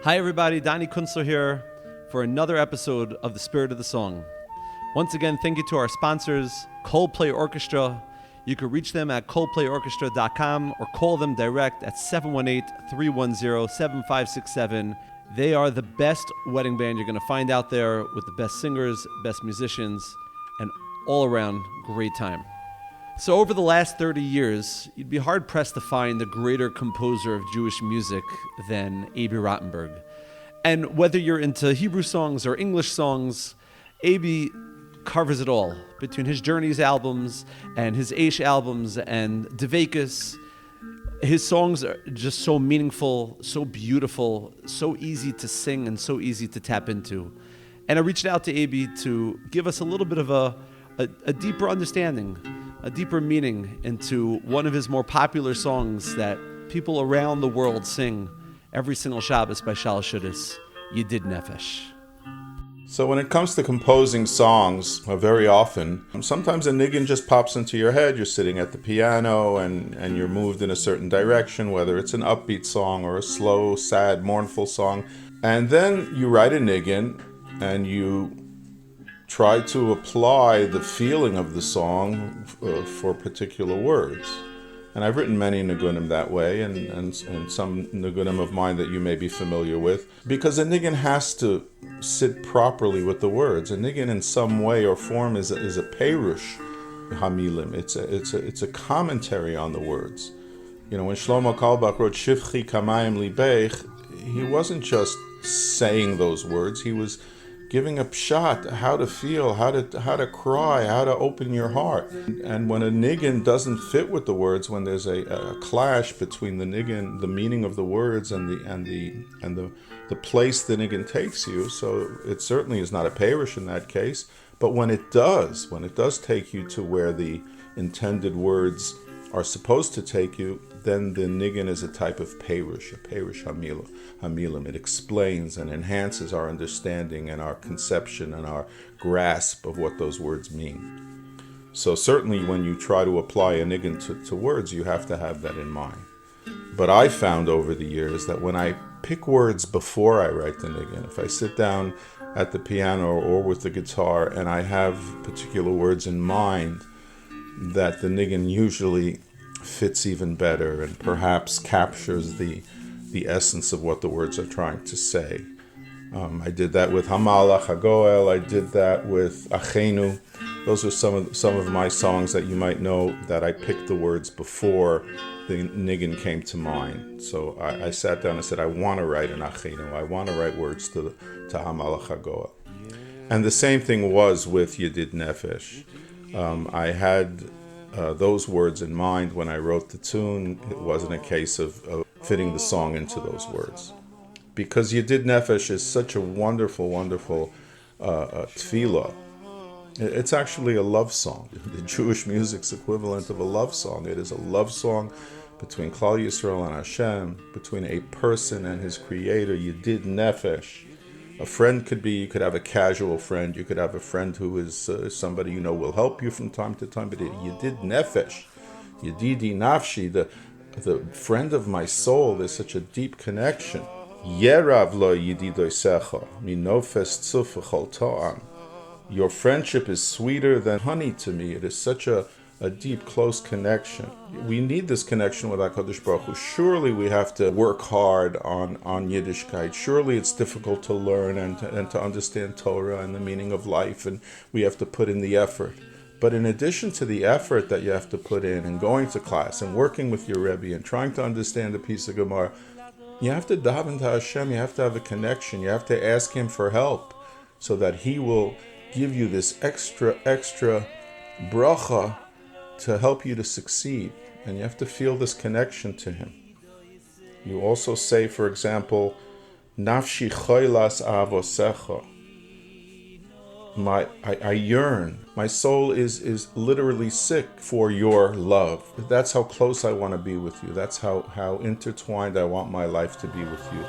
Hi everybody, Donnie Kunstler here for another episode of The Spirit of the Song. Once again, thank you to our sponsors, Coldplay Orchestra. You can reach them at coldplayorchestra.com or call them direct at 718-310-7567. They are the best wedding band you're going to find out there, with the best singers, best musicians, and all around great time. So over the last 30 years, you'd be hard-pressed to find a greater composer of Jewish music than Abie Rotenberg. And whether you're into Hebrew songs or English songs, Abie covers it all. Between his Journeys albums and his Aish albums and Dveikus, his songs are just so meaningful, so beautiful, so easy to sing and so easy to tap into. And I reached out to Abie to give us a little bit of a deeper understanding, a deeper meaning into one of his more popular songs that people around the world sing every single Shabbos by Shalosh Shudas, Yedid Nefesh. So when it comes to composing songs, very often, sometimes a niggin just pops into your head. You're sitting at the piano and you're moved in a certain direction, whether it's an upbeat song or a slow, sad, mournful song. And then you write a niggin and you try to apply the feeling of the song for particular words. And I've written many nigunim that way, and some nigunim of mine that you may be familiar with, because a niggin has to sit properly with the words. A niggin in some way or form is a perush hamilim. It's a commentary on the words. You know, when Shlomo Kalbach wrote Shivchi Kamayim Libeich, he wasn't just saying those words, he was giving a pshat, how to feel, how to cry, how to open your heart. And when a niggin doesn't fit with the words, when there's a clash between the niggin, the meaning of the words, and the place the niggin takes you, so it certainly is not a perush in that case. But when it does take you to where the intended words are supposed to take you, then the niggin is a type of perush, a perush hamilim. It explains and enhances our understanding and our conception and our grasp of what those words mean. So certainly when you try to apply a niggin to words, you have to have that in mind. But I found over the years that when I pick words before I write the niggin, if I sit down at the piano or with the guitar and I have particular words in mind, that the niggin usually fits even better and perhaps captures the essence of what the words are trying to say. I did that with Hamalach Hagoel. I did that with Achenu. Those are some of my songs that you might know that I picked the words before the niggin came to mind. So I sat down and said, I want to write an Achenu. I want to write words to Hamalach Hagoel. And the same thing was with Yedid Nefesh. I had those words in mind when I wrote the tune. It wasn't a case of fitting the song into those words. Because Yedid Nefesh is such a wonderful, wonderful tefillah. It's actually a love song. The Jewish music's equivalent of a love song. It is a love song between Klal Yisrael and Hashem, between a person and his creator, Yedid Nefesh. A friend you could have a casual friend, you could have a friend who is somebody you know will help you from time to time, but Yedid Nefesh, Yedidi Nafshi, the friend of my soul, there's such a deep connection. Yerav lo yididoisecha, minofes tzuf v'chol to'am. Your friendship is sweeter than honey to me. It is such a deep, close connection. We need this connection with HaKadosh Baruch Hu. Surely we have to work hard on Yiddishkeit. Surely it's difficult to learn and to understand Torah and the meaning of life, and we have to put in the effort. But in addition to the effort that you have to put in and going to class and working with your Rebbe and trying to understand a piece of Gemara, you have to daven to Hashem. You have to have a connection. You have to ask Him for help so that He will give you this extra bracha to help you to succeed. And you have to feel this connection to Him. You also say, for example, Nafshi choilas avosecha. I yearn. My soul is literally sick for your love. That's how close I want to be with you. That's how intertwined I want my life to be with you.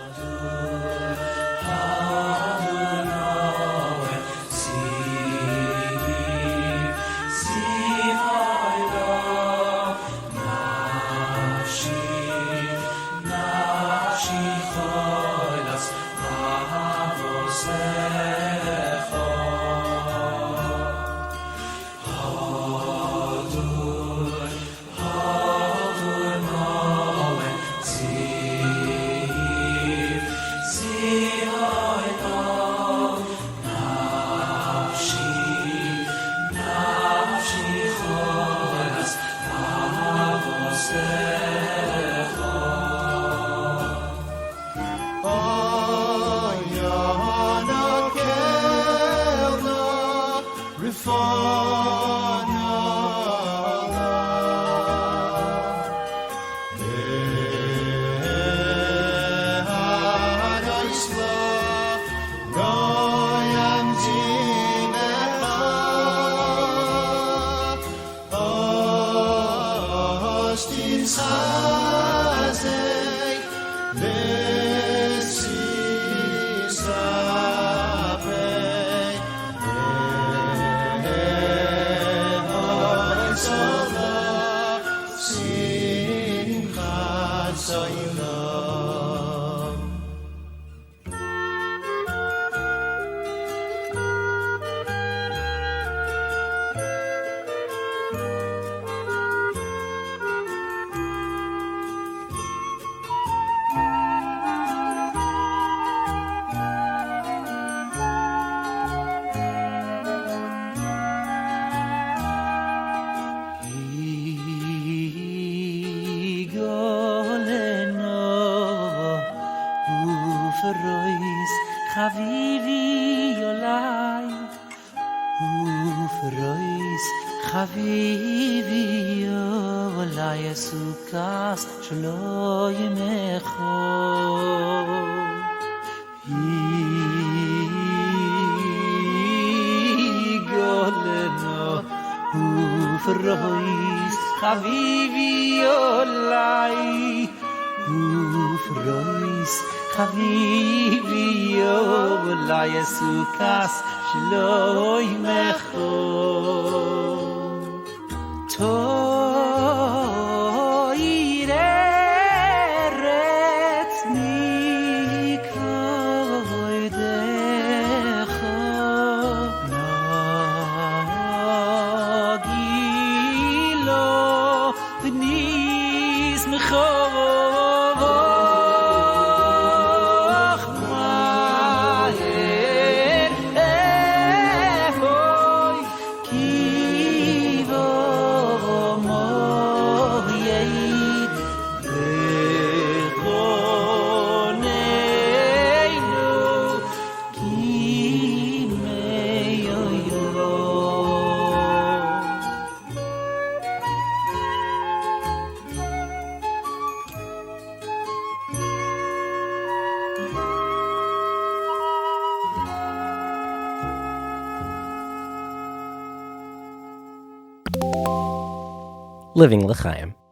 Living L'chaim.